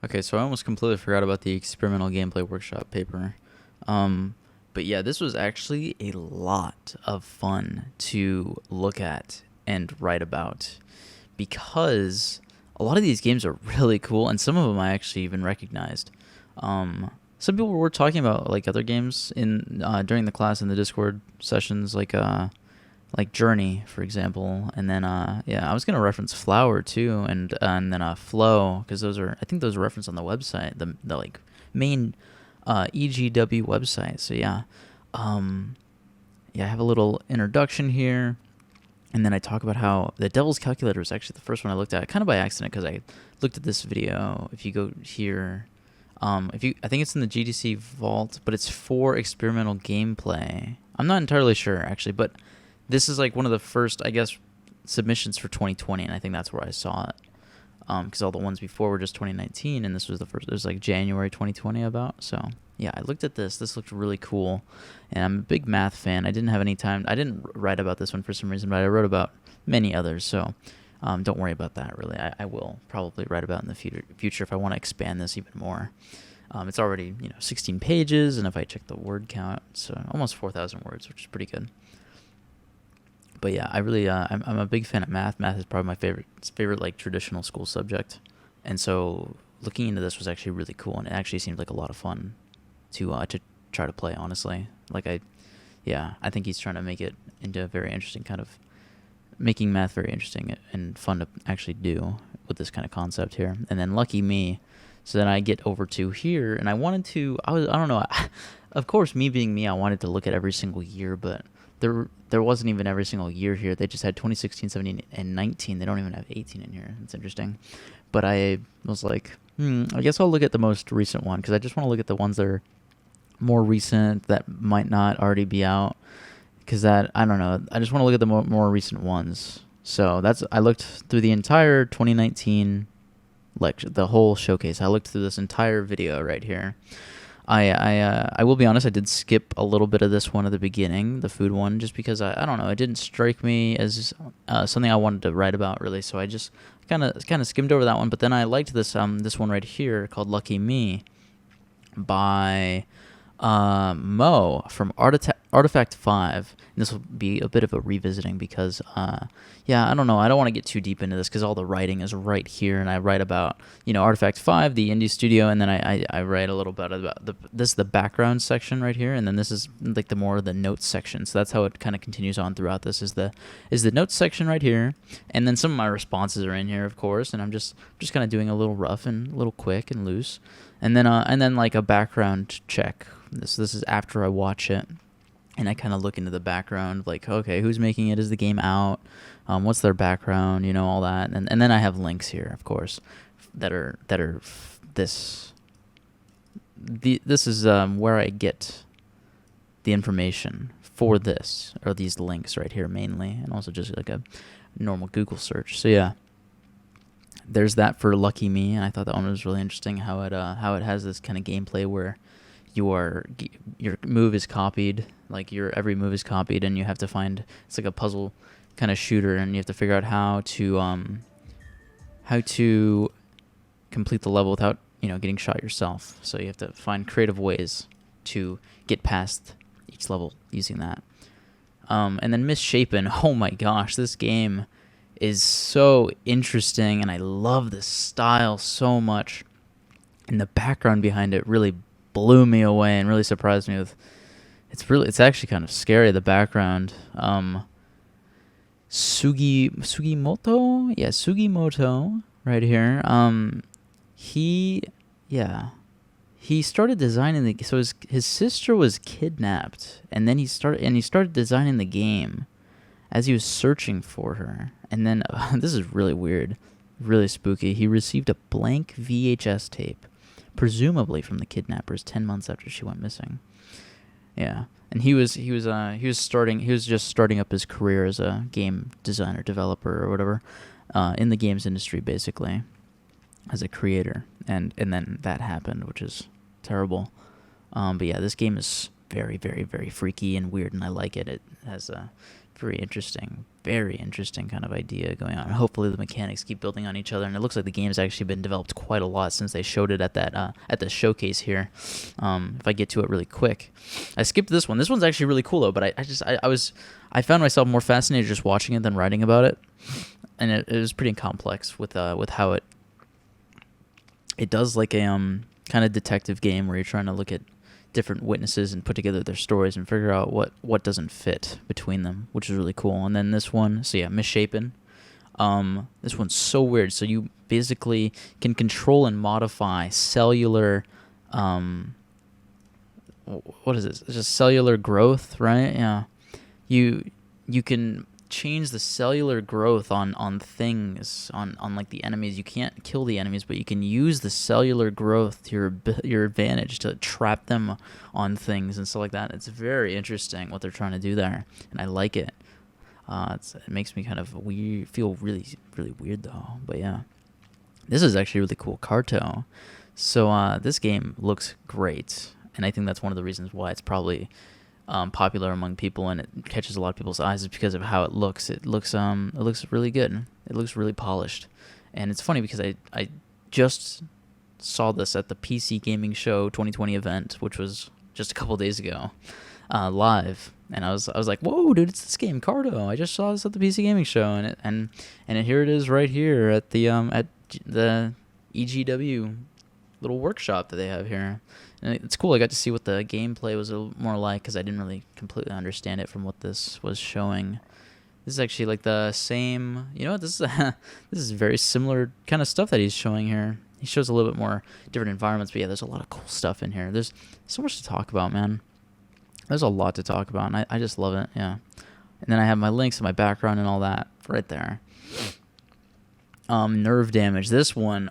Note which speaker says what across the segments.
Speaker 1: Okay, so I almost completely forgot about the experimental gameplay workshop paper. Um, but yeah, this was actually a lot of fun to look at and write about because a lot of these games are really cool, and some of them I actually even recognized. Some people were talking about like other games in during the class in the Discord sessions, like Journey, for example, and then yeah, I was gonna reference Flower too, and then Flow, because those are, I think those are referenced on the website, the like main EGW website. So yeah, um, yeah, I have a little introduction here, and then I talk about how the Devil's Calculator was actually the first one I looked at, kind of by accident, because I looked at this video. If you go here, if you, I think it's in the GDC vault, but it's for experimental gameplay. I'm not entirely sure actually, but this is like one of the first, I guess, submissions for 2020, and I think that's where I saw it. Because all the ones before were just 2019, and this was the first. It was like January 2020 about. So yeah, I looked at this. This looked really cool, and I'm a big math fan. I didn't have any time. I didn't write about this one for some reason, but I wrote about many others. So don't worry about that. Really, I will probably write about in the future if I want to expand this even more. It's already 16 pages, and if I check the word count, it's almost 4,000 words, which is pretty good. But yeah, I really I'm a big fan of math. Math is probably my favorite like traditional school subject, and so looking into this was actually really cool, and it actually seemed like a lot of fun to try to play. Honestly, like yeah, I think he's trying to make it into a very interesting kind of making math very interesting and fun to actually do with this kind of concept here. And then lucky me, so then I get over to here, and I don't know, of course, me being me, I wanted to look at every single year, but there wasn't even every single year here. They just had 2016, 17, and 19. They don't even have 18 in here. It's interesting. But I was like, I guess I'll look at the most recent one, because I just want to look at the ones that are more recent that might not already be out. Because that, I don't know, I just want to look at the more recent ones. So I looked through the entire 2019 lecture, the whole showcase. I looked through this entire video right here. I will be honest, I did skip a little bit of this one at the beginning, the food one, just because I don't know, it didn't strike me as something I wanted to write about really. So I just kind of skimmed over that one. But then I liked this one right here called Lucky Me by Mo from Artifact 5. And this will be a bit of a revisiting because, yeah, I don't know. I don't want to get too deep into this because all the writing is right here. And I write about, Artifact 5, the indie studio. And then I write a little bit about this is the background section right here. And then this is like the more of the notes section. So that's how it kind of continues on throughout this is the notes section right here. And then some of my responses are in here, of course. And I'm just kind of doing a little rough and a little quick and loose. And then like a background check. This is after I watch it, and I kind of look into the background, like, okay, who's making it? Is the game out? What's their background? All that, and then I have links here, of course, that are this. This is where I get the information for this, or these links right here mainly, and also just like a normal Google search. So yeah. There's that for Lucky Me, and I thought that one was really interesting. How it has this kind of gameplay where your move is copied, like your every move is copied, and you have to find, it's like a puzzle kind of shooter, and you have to figure out how to complete the level without getting shot yourself. So you have to find creative ways to get past each level using that. And then Misshapen. Oh my gosh, this game is so interesting, and I love the style so much, and the background behind it really blew me away and really surprised me with it's actually kind of scary, the background. Sugimoto right here. He started designing so his sister was kidnapped, and then he started designing the game as he was searching for her. And then, this is really weird, really spooky. He received a blank VHS tape, presumably from the kidnappers, 10 months after she went missing. Yeah, and he was just starting up his career as a game designer, developer, or whatever, in the games industry, basically, as a creator. And then that happened, which is terrible. But yeah, this game is very, very, very freaky and weird, and I like it. It has a very interesting kind of idea going on. Hopefully the mechanics keep building on each other, and it looks like the game's actually been developed quite a lot since they showed it at that at the showcase here. If I get to it really quick, I skipped this one. This one's actually really cool though, but I found myself more fascinated just watching it than writing about it, and it was pretty complex with how it does like a kind of detective game where you're trying to look at different witnesses and put together their stories and figure out what doesn't fit between them, which is really cool. And then this one, so yeah, Misshapen. This one's so weird. So you basically can control and modify cellular, what is it? It's just cellular growth, right? Yeah. You can change the cellular growth on things, on like the enemies. You can't kill the enemies, but you can use the cellular growth to your advantage to trap them on things and stuff like that. It's very interesting what they're trying to do there, and I like it. It makes me kind of feel really, really weird though. But yeah, this is actually really cool. Carto. So this game looks great, and I think that's one of the reasons why it's probably popular among people, and it catches a lot of people's eyes, is because of how it looks. It looks really good. It looks really polished, and it's funny because I just saw this at the PC Gaming Show 2020 event, which was just a couple days ago, live, and I was like, whoa, dude, it's this game Carto. I just saw this at the PC Gaming Show, and here it is right here at the EGW little workshop that they have here. And it's cool. I got to see what the gameplay was a little more like, because I didn't really completely understand it from what this was showing. This is actually like the same, this is very similar kind of stuff that he's showing here. He shows a little bit more different environments, but yeah, there's a lot of cool stuff in here. There's so much to talk about, man. There's a lot to talk about, and I just love it, yeah. And then I have my links and my background and all that right there. Nerve damage. This one,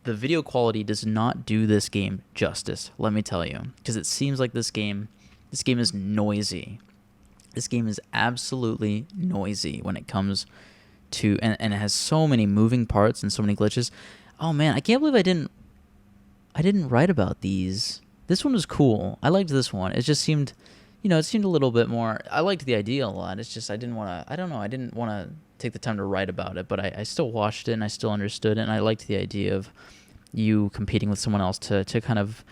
Speaker 1: the video quality does not do this game justice, let me tell you, because it seems like this game is noisy. This game is absolutely noisy when it comes to, and it has so many moving parts and so many glitches. Oh man, I can't believe I didn't write about these. This one was cool. I liked this one. It just seemed, it seemed a little bit more. I liked the idea a lot. It's just I didn't want to take the time to write about it, but I still watched it and I still understood it, and I liked the idea of you competing with someone else to kind of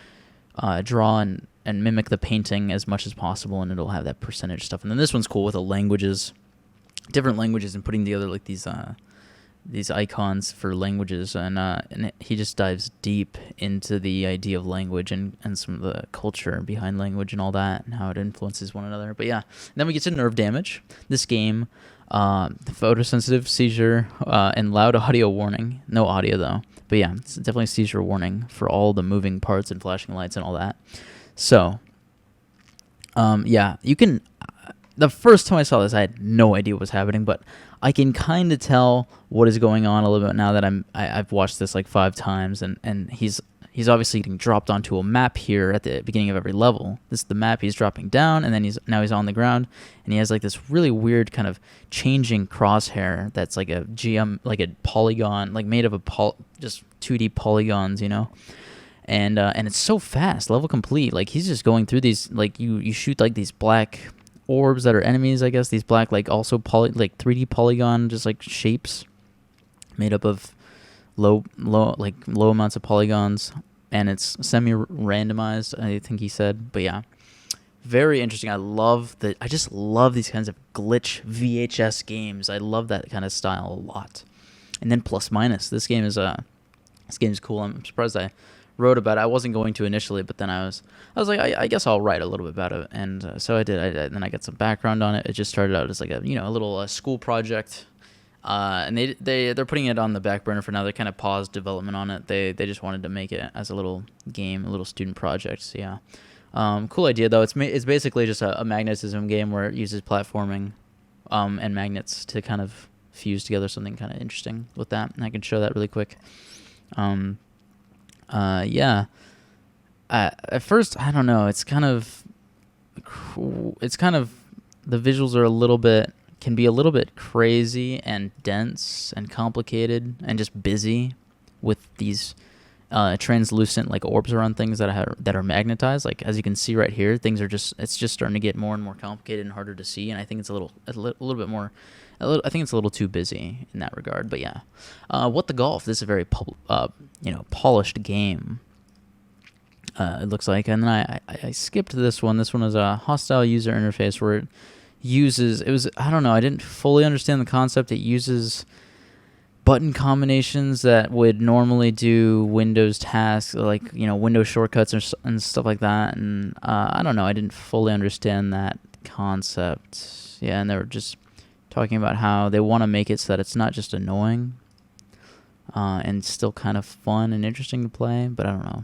Speaker 1: draw and mimic the painting as much as possible, and it'll have that percentage stuff. And then this one's cool with the different languages, and putting together like these icons for languages, and he just dives deep into the idea of language and some of the culture behind language and all that, and how it influences one another. But yeah, and then we get to nerve damage. This game, photosensitive, seizure, and loud audio warning. No audio though. But yeah, it's definitely a seizure warning for all the moving parts and flashing lights and all that. So, yeah, you can. The first time I saw this, I had no idea what was happening, but I can kind of tell what is going on a little bit now that I've watched this like 5 times, and he's obviously getting dropped onto a map here at the beginning of every level. This is the map he's dropping down, and then he's on the ground, and he has like this really weird kind of changing crosshair that's like a like a polygon, like made of just 2D polygons, and it's so fast, level complete. Like he's just going through these, like you shoot like these black orbs that are enemies, I guess. These black, like also 3D polygon, just like shapes made up of low amounts of polygons, and it's semi-randomized, I think he said. But yeah, very interesting. I just love these kinds of glitch VHS games. I love that kind of style a lot. And then plus minus. This game is cool. I'm surprised I wrote about it. I wasn't going to initially, but then I was like, I guess I'll write a little bit about it, and so I did. Then I got some background on it. It just started out as like a little school project, and they're putting it on the back burner for now. They kind of paused development on it. They just wanted to make it as a little game, a little student project. So yeah, cool idea though. It's basically just a magnetism game where it uses platforming, and magnets to kind of fuse together something kind of interesting with that. And I can show that really quick. Yeah. At first, I don't know. It's kind of the visuals are can be a little bit crazy and dense and complicated and just busy with these translucent like orbs around things that are magnetized. Like as you can see right here, it's just starting to get more and more complicated and harder to see. And I think it's a little bit more. I think it's a little too busy in that regard. But yeah, What the Golf. This is a very polished game. It looks like, and then I skipped this one. This one is a hostile user interface where I don't know, I didn't fully understand the concept. It uses button combinations that would normally do Windows tasks, like, Windows shortcuts and stuff like that. And I don't know, I didn't fully understand that concept. Yeah, and they were just talking about how they want to make it so that it's not just annoying and still kind of fun and interesting to play, but I don't know.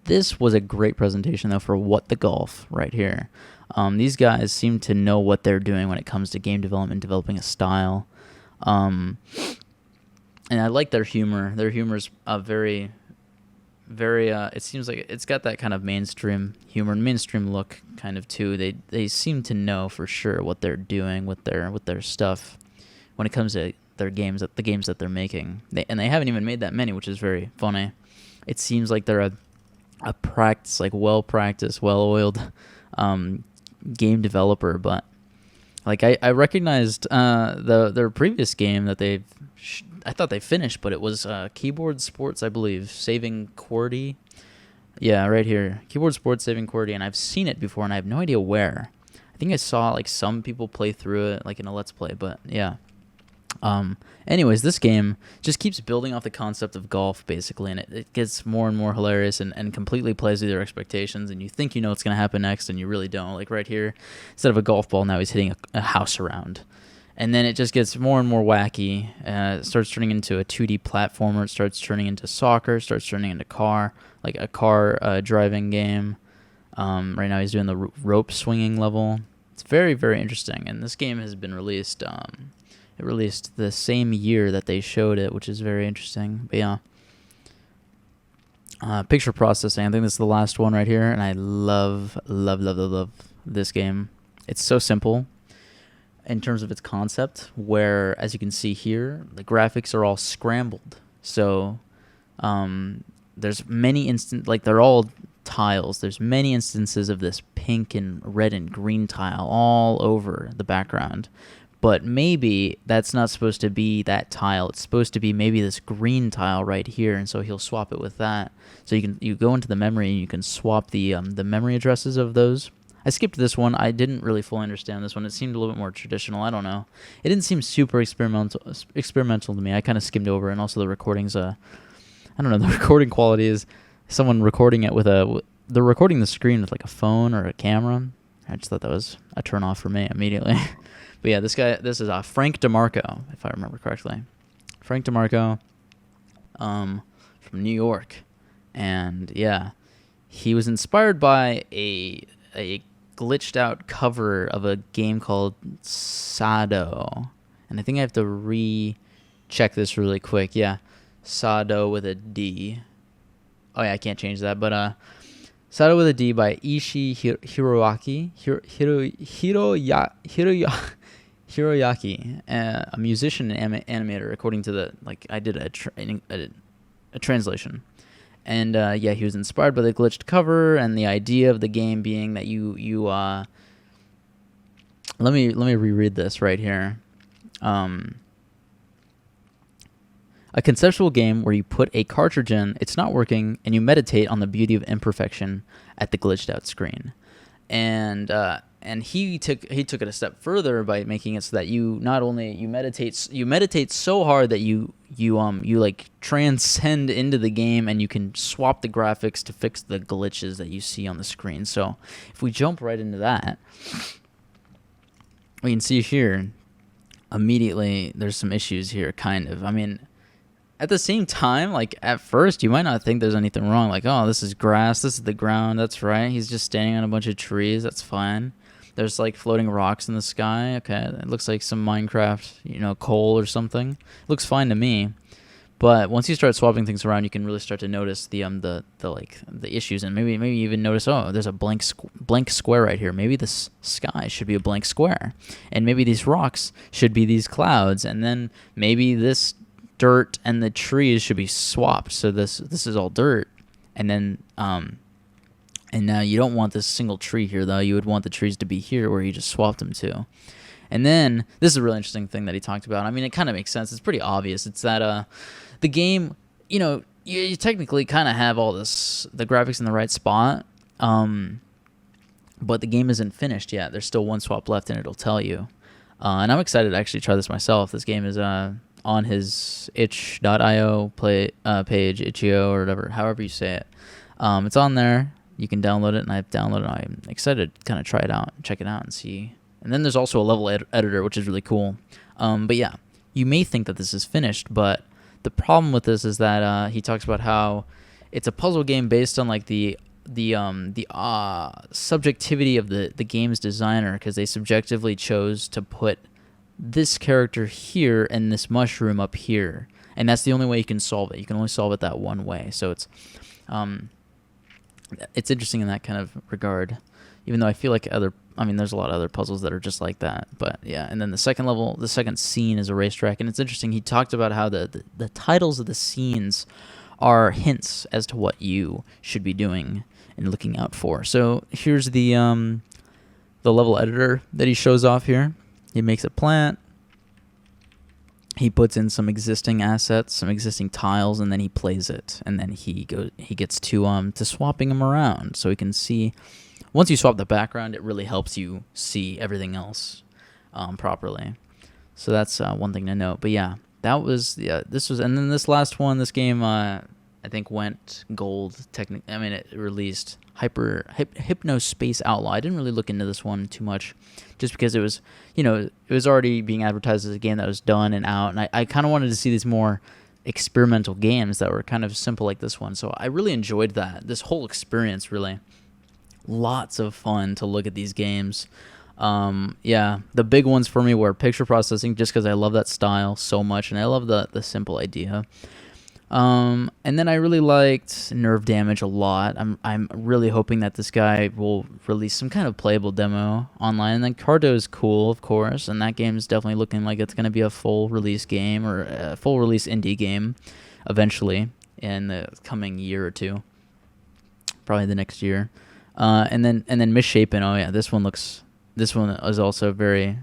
Speaker 1: This was a great presentation, though, for What the Golf right here. These guys seem to know what they're doing when it comes to game development, developing a style. And I like their humor. Their humor is very, very, it seems like it's got that kind of mainstream humor and mainstream look kind of too. They seem to know for sure what they're doing with their stuff when it comes to their games, the games that they're making. And they haven't even made that many, which is very funny. It seems like they're a practiced, like well-practiced, well-oiled game developer, but like I recognized their previous game that I thought they finished, but it was Keyboard Sports, I believe, Saving QWERTY. Yeah, right here, Keyboard Sports Saving QWERTY, and I've seen it before, and I have no idea where. I think I saw like some people play through it, like in a Let's Play, but yeah. Anyways, this game just keeps building off the concept of golf, basically, and it gets more and more hilarious and completely plays with your expectations, and you think you know what's going to happen next, and you really don't. Like right here, instead of a golf ball, now he's hitting a house around. And then it just gets more and more wacky. It starts turning into a 2D platformer. It starts turning into soccer. It starts turning into like a car driving game. Right now he's doing the rope swinging level. It's very, very interesting, and this game has been released... It released the same year that they showed it, which is very interesting. But yeah. Picture processing. I think this is the last one right here, and I love this game. It's so simple in terms of its concept, where, as you can see here, the graphics are all scrambled. So there's many they're all tiles. There's many instances of this pink and red and green tile all over the background. But maybe that's not supposed to be that tile. It's supposed to be maybe this green tile right here, and so he'll swap it with that. So you go into the memory and you can swap the memory addresses of those. I skipped this one. I didn't really fully understand this one. It seemed a little bit more traditional. I don't know. It didn't seem super experimental to me. I kind of skimmed over, and also the recordings. I don't know. The recording quality is someone recording it with they're recording the screen with like a phone or a camera. I just thought that was a turn off for me immediately. But yeah, this is Frank DeMarco, if I remember correctly. Frank DeMarco from New York. And yeah, he was inspired by a glitched out cover of a game called Sado. And I think I have to recheck this really quick. Yeah, Sado with a D. Oh yeah, I can't change that, but Sado with a D by Ishii Hiroyaki, a musician and animator, according to I did a translation. And yeah, he was inspired by the glitched cover and the idea of the game being that you let me reread this right here. A conceptual game where you put a cartridge in, it's not working, and you meditate on the beauty of imperfection at the glitched out screen. And he took it a step further by making it so that you not only you meditate so hard that you like transcend into the game, and you can swap the graphics to fix the glitches that you see on the screen. So if we jump right into that, we can see here immediately there's some issues here, kind of. I mean, at the same time, like at first you might not think there's anything wrong, like, oh, this is grass, this is the ground, that's right, he's just standing on a bunch of trees, that's fine. There's like floating rocks in the sky, okay, it looks like some Minecraft, coal or something. Looks fine to me. But once you start swapping things around, you can really start to notice the issues, and maybe even notice, oh, there's a blank square right here. Maybe this sky should be a blank square, and maybe these rocks should be these clouds, and then maybe this dirt and the trees should be swapped. So this is all dirt, and then and now you don't want this single tree here though. You would want the trees to be here where you just swapped them to. And then this is a really interesting thing that he talked about. I mean, it kind of makes sense. It's pretty obvious. It's that the game, you know, you technically kind of have all this, the graphics in the right spot, but the game isn't finished yet. There's still one swap left, and it'll tell you. And I'm excited to actually try this myself. This game is on his itch.io page, itch.io or whatever, however you say it. It's on there. You can download it, and I've downloaded it. I'm excited to kind of try it out, check it out, and see. And then there's also a level editor, which is really cool. But yeah, you may think that this is finished, but the problem with this is that he talks about how it's a puzzle game based on like the subjectivity of the game's designer, because they subjectively chose to put this character here and this mushroom up here, and that's the only way you can solve it. You can only solve it that one way. So it's interesting in that kind of regard, even though I feel like there's a lot of other puzzles that are just like that. But yeah, and then the second level, the second scene is a racetrack, and it's interesting. He talked about how the titles of the scenes are hints as to what you should be doing and looking out for. So here's the level editor that he shows off here. He makes a plant. He puts in some existing assets, some existing tiles, and then he plays it. And then he gets to swapping them around, so he can see. Once you swap the background, it really helps you see everything else properly. So that's one thing to note. But yeah, and then this last one, this game I think went gold. It released Hypno Space Outlaw. I didn't really look into this one too much, just because it was already being advertised as a game that was done and out, and I kind of wanted to see these more experimental games that were kind of simple like this one. So I really enjoyed this whole experience. Really, lots of fun to look at these games. Yeah, the big ones for me were picture processing, just because I love that style so much, and I love the simple idea. And then I really liked Nerve Damage a lot. I'm really hoping that this guy will release some kind of playable demo online. And then Cardo is cool, of course, and that game is definitely looking like it's going to be a full release game, or a full release indie game eventually in the coming year or two, probably the next year. And then Misshapen. Oh yeah, this one is also very.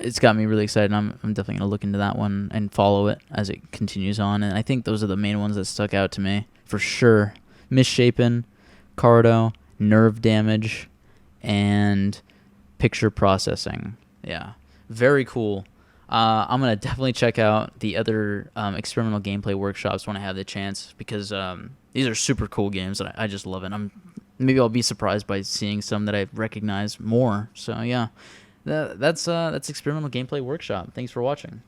Speaker 1: It's got me really excited. I'm definitely going to look into that one and follow it as it continues on. And I think those are the main ones that stuck out to me for sure. Misshapen, Cardo, Nerve Damage, and Picture Processing. Yeah, very cool. I'm going to definitely check out the other experimental gameplay workshops when I have the chance, because these are super cool games and I just love it. Maybe I'll be surprised by seeing some that I recognize more. So yeah. That's Experimental Gameplay Workshop. Thanks for watching.